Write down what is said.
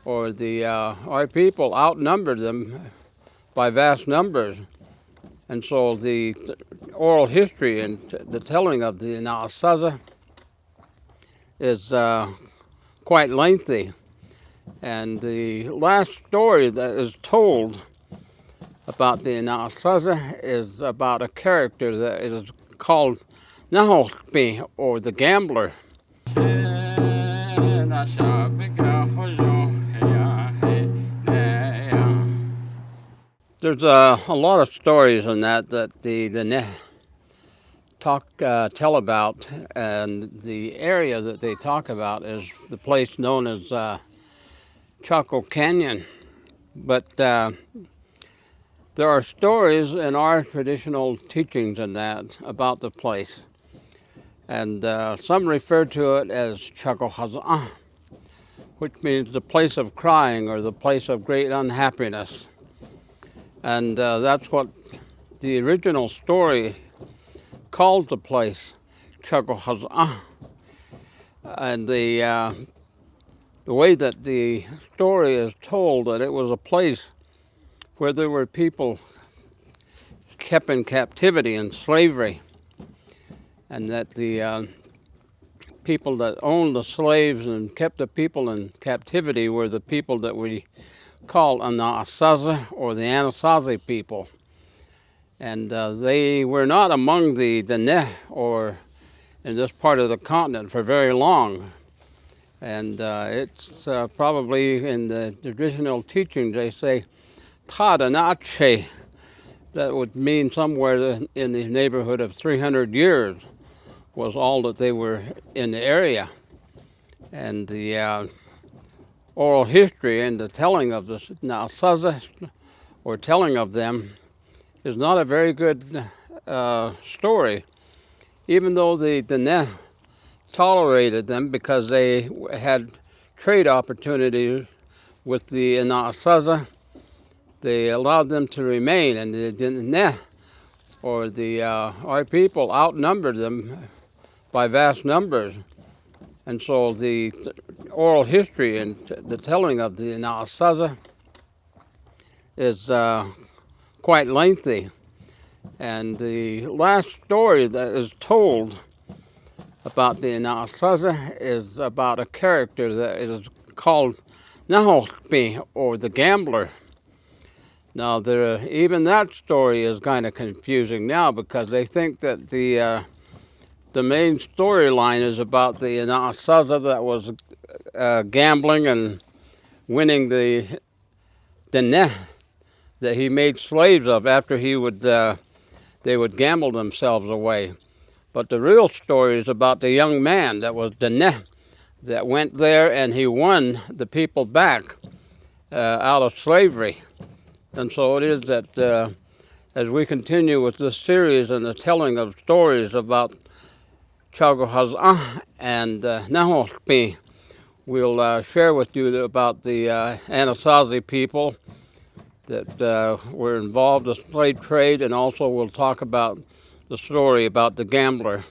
or our people outnumbered them by vast numbers. And so the oral history and the telling of the Anasazi is quite lengthy. And the last story that is told about the Anasazi is about a character that is called Navajo, or the gambler. There's a lot of stories in that the Diné tell about, and the area that they talk about is the place known as Chaco Canyon. But there are stories in our traditional teachings in that about the place, and some refer to it as Chaco Canyon, which means the place of crying or the place of great unhappiness. And that's what the original story calls the place, Chaco Canyon. And the way that the story is told, that it was a place where there were people kept in captivity and slavery, and that the people that owned the slaves and kept the people in captivity were the people that we call Anasazi, or the Anasazi people. And they were not among the Diné, or in this part of the continent, for very long. And it's probably in the traditional teachings they say Tadanache, that would mean somewhere in the neighborhood of 300 years was all that they were in the area. And the oral history and the telling of the Anasazi, or telling of them, is not a very good story, even though the Diné tolerated them because they had trade opportunities with the Anasazi. They allowed them to remain, and the Diné, or our people, outnumbered them by vast numbers. And so the oral history and the telling of the Anasazi is quite lengthy. And the last story that is told about the Anasazi is about a character that is called Navajo, or the gambler. Now, even that story is kind of confusing now, because they think that the main storyline is about the Anasazi that was gambling and winning the Diné that he made slaves of after they would gamble themselves away. But the real story is about the young man that was Diné, that went there and he won the people back out of slavery. And so it is that as we continue with this series and the telling of stories about Chaco Canyon and Navajo, we'll share with you about the Anasazi people that were involved in the slave trade, and also we'll talk about the story about the gambler.